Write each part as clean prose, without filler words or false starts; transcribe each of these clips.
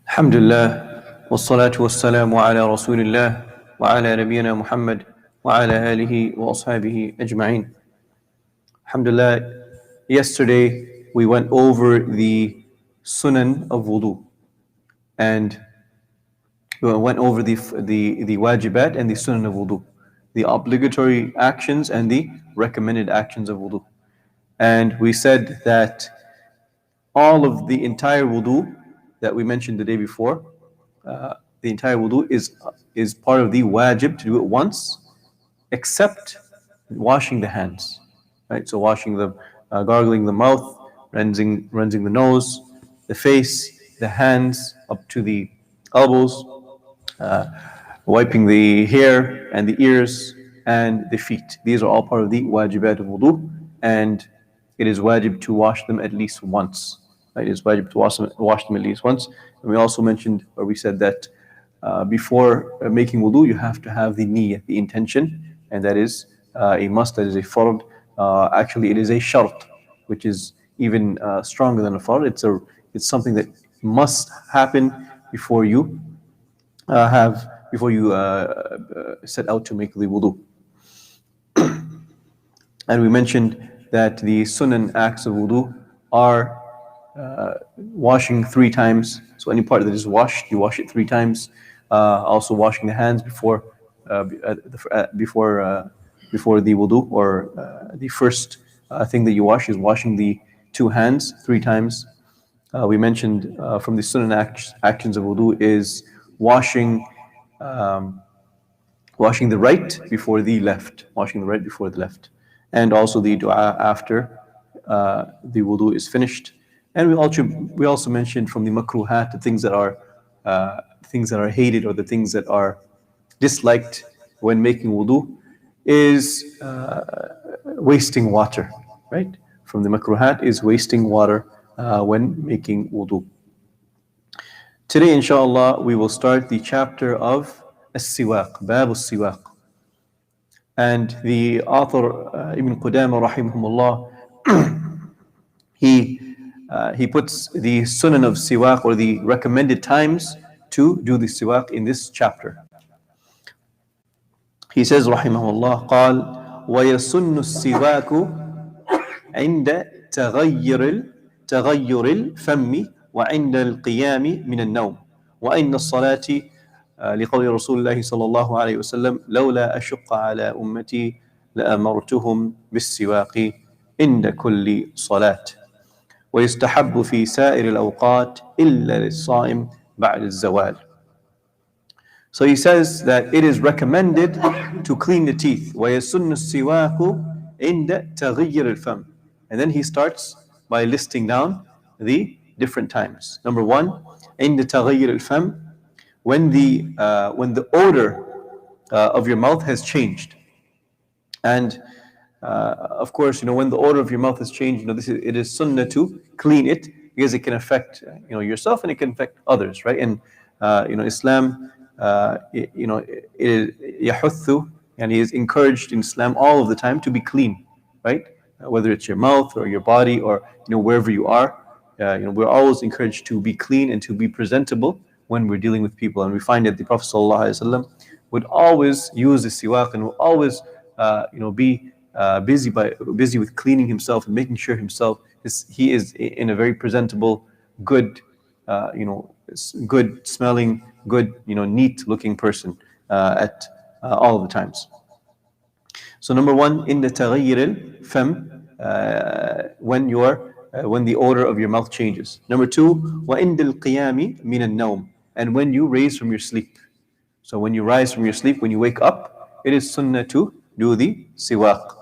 Alhamdulillah, wassalatu wassalamu ala rasulillah wa ala nabiyyina Muhammad wa ala alihi wa ashabihi ajma'in. Alhamdulillah, yesterday we went over the sunan of wudu, and we went over the wajibat and the sunan of wudu, the obligatory actions and the recommended actions of wudu. And we said that all of the entire wudu that we mentioned the day before, the entire wudu is part of the wajib to do it once, except washing the hands, right? So washing the, gargling the mouth, rinsing the nose, the face, the hands up to the elbows, wiping the hair and the ears and the feet. These are all part of the wajibat of wudu, and it is wajib to wash them at least once. Right? It is wajib to wash them at least once. And we also mentioned, or we said that before making wudu, you have to have the niyyah, the intention, and that is a must, that is a fard. Actually, it is a shart, which is even stronger than a fard. It's something that must happen before you set out to make the wudu. And we mentioned that the sunan acts of wudu are washing 3 times. So any part that is washed, you wash it 3 times. Also washing the hands before the wudu, or the first thing that you wash is washing the 2 hands 3 times. We mentioned from the sunan actions of wudu is washing the right before the left, and also the dua after the wudu is finished. And we also mentioned from the makruhat, the things that are hated, or the things that are disliked when making wudu, is wasting water, right? From the makruhat is wasting water when making wudu. Today, inshallah, we will start the chapter of as-siwak, bab as-siwak. And the author, Ibn Qudama rahimahumullah, he puts the sunan of siwak, or the recommended times to do the siwak, in this chapter. He says rahimahullah, قال ويسن السواك عند تغير الفم وعند القيام من النوم وعند الصلاة لقول رسول الله صلى الله عليه وسلم لولا أشق على أمتي لأمرتهم بالسواك عند كل صلاة ويستحب في سائر الأوقات إلا للصائم بعد الزوال. So he says that it is recommended to clean the teeth. وَيَسُنُّ السِّوَاكُ عِنْدَ تَغَيِّرِ الْفَمِ. And then he starts by listing down the different times. Number 1, عِنْدَ تَغَيِّرِ الْفَمِ, when the odor of your mouth has changed. And of course, when the odor of your mouth has changed, it is sunnah to clean it, because it can affect yourself and it can affect others, right? And Islam, يحث, and he is encouraged in Islam all of the time to be clean, right? Whether it's your mouth or your body, or wherever you are, we're always encouraged to be clean and to be presentable when we're dealing with people. And we find that the Prophet ﷺ would always use the siwak, and would always be busy with cleaning himself and making sure he is in a very presentable, good, good smelling, good, neat looking person at all of the times. So number 1, in the taghayyir al-fam, when the odor of your mouth changes. Number 2, وَإِنْدَ الْقِيَامِ مِنَ النَّوْمِ, and when you raise from your sleep. So when you rise from your sleep, when you wake up, it is sunnah to do the siwak.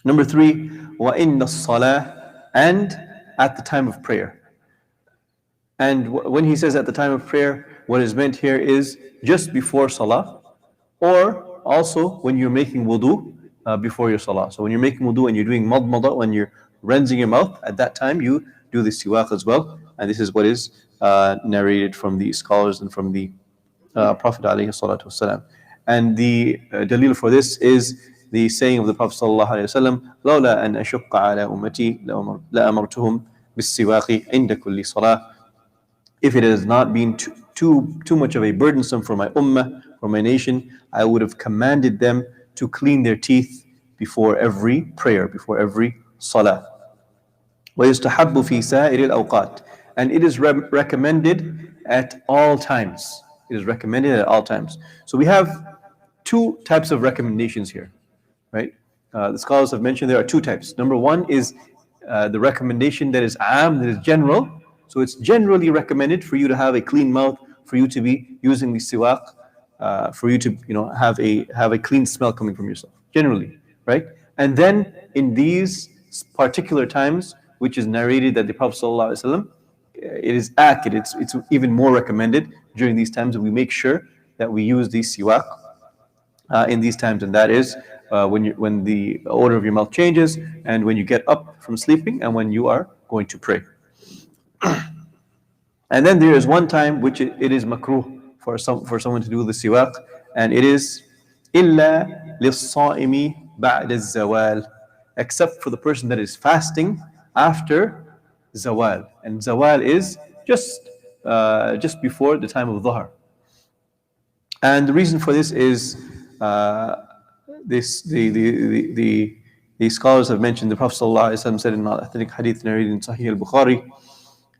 Number 3, وَإِنَّ الصَّلَاةِ, and at the time of prayer. And when he says at the time of prayer, what is meant here is just before salah, or also when you're making wudu before your salah. So when you're making wudu and you're doing madmada, when you're rinsing your mouth, at that time you do the siwak as well. And this is what is narrated from the scholars and from the Prophet ﷺ. And the dalil for this is the saying of the Prophet ﷺ, لولا أن أشق على أمتي لأمرتهم بالسواك عند كل صلاة. If it has not been too much of a burdensome for my ummah, for my nation, I would have commanded them to clean their teeth before every prayer, before every salah. وَيُسْتَحَبُّ فِي سَائِرِ الْأَوْقَاتِ. And it is recommended at all times. It is recommended at all times. So we have two types of recommendations here, right? The scholars have mentioned there are two types. Number one is the recommendation that is that is general. So it's generally recommended for you to have a clean mouth, for you to be using the siwak, for you to have a clean smell coming from yourself, generally, right? And then in these particular times, which is narrated that the Prophet ﷺ, it is accurate. It's even more recommended during these times that we make sure that we use the siwak in these times, and that is when the odor of your mouth changes, and when you get up from sleeping, and when you are going to pray. And then there is one time which it is makruh for someone to do the siwak, and it is إِلَّا لِلصَّائِمِ بَعْدَ الزَّوَالِ, except for the person that is fasting after zawal. And zawal is just before the time of dhuhr. And the reason for this is the scholars have mentioned the Prophet ﷺ said in an authentic hadith narrated in Sahih al-Bukhari,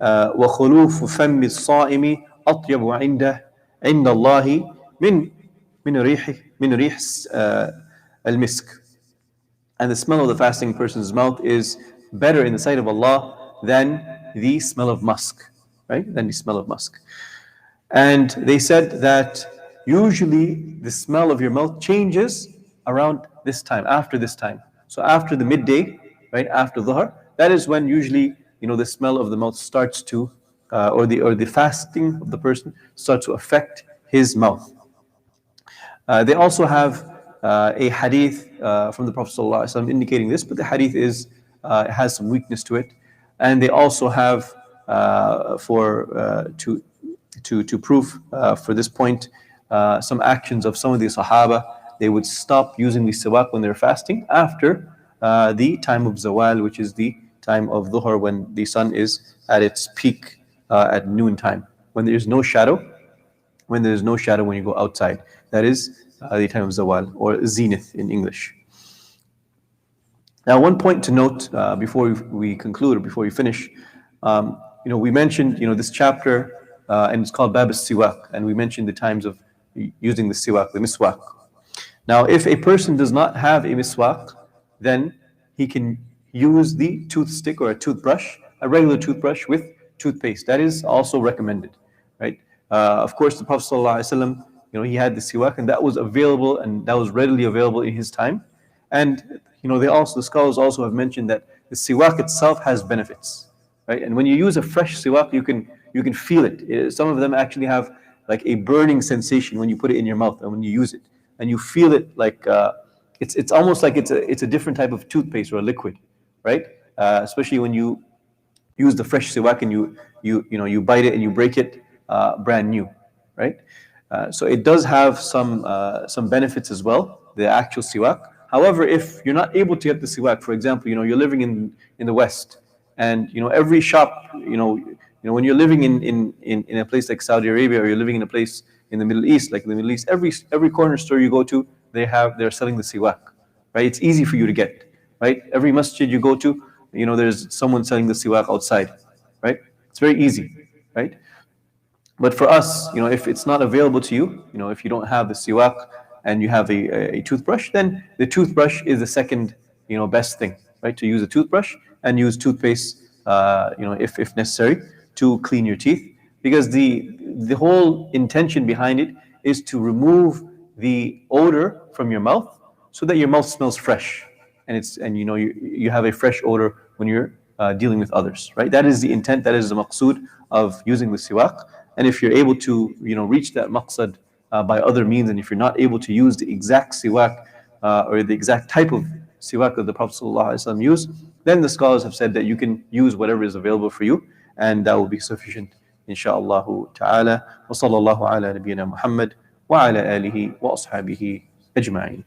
وَخُلُوفُ فَمِّ الصَّائِمِ أَطْيَبُ عِنْدَ اللَّهِ من ريح المسك. And the smell of the fasting person's mouth is better in the sight of Allah than the smell of musk, right? Than the smell of musk. And they said that usually the smell of your mouth changes around this time, after this time. So after the midday, right, after dhuhr, that is when usually the smell of the mouth starts to, or the fasting of the person starts to affect his mouth. They also have a hadith from the Prophet ﷺ indicating this, but the hadith has some weakness to it. And they also have to prove for this point some actions of some of the Sahaba. They would stop using the siwak when they're fasting after the time of zawal, which is the time of dhuhr, when the sun is at its peak at noon time, when there is no shadow, when you go outside. That is the time of zawal, or zenith in English. Now, one point to note before we conclude, or before we finish, we mentioned this chapter, and it's called Bab al-Siwak, and we mentioned the times of using the siwak, the miswak. Now, if a person does not have a miswak, then he can use the toothstick or a toothbrush, a regular toothbrush with toothpaste. That is also recommended, right? Of course, the Prophet ﷺ, he had the siwak, and that was available, and that was readily available in his time. And the scholars also have mentioned that the siwak itself has benefits, right? And when you use a fresh siwak, you can feel it. Some of them actually have like a burning sensation when you put it in your mouth and when you use it, and you feel it like it's almost like it's a different type of toothpaste or a liquid, right? Especially when you use the fresh siwak and you bite it and you break it brand new, right? So it does have some benefits as well, the actual siwak. However, if you're not able to get the siwak, for example, you're living in the West, and every shop, when you're living in a place like Saudi Arabia, or you're living in a place in the Middle East, like in the Middle East, every corner store you go to, they're selling the siwak, right? It's easy for you to get, right? Every masjid you go to, there's someone selling the siwak outside, right? It's very easy, right? But for us, if it's not available to you, if you don't have the siwak and you have a toothbrush, then the toothbrush is the second, best thing, right? To use a toothbrush and use toothpaste, if necessary, to clean your teeth, because the whole intention behind it is to remove the odor from your mouth, so that your mouth smells fresh, and you have a fresh odor when you're dealing with others, right? That is the intent. That is the maqsood of using the siwak. And if you're able to, reach that maqsad by other means, and if you're not able to use the exact siwak or the exact type of siwak that the Prophet ﷺ used, then the scholars have said that you can use whatever is available for you, and that will be sufficient, insha'Allah ta'ala. Wa sallallahu ala nabiyyina Muhammad wa ala alihi wa ashabihi ajma'in.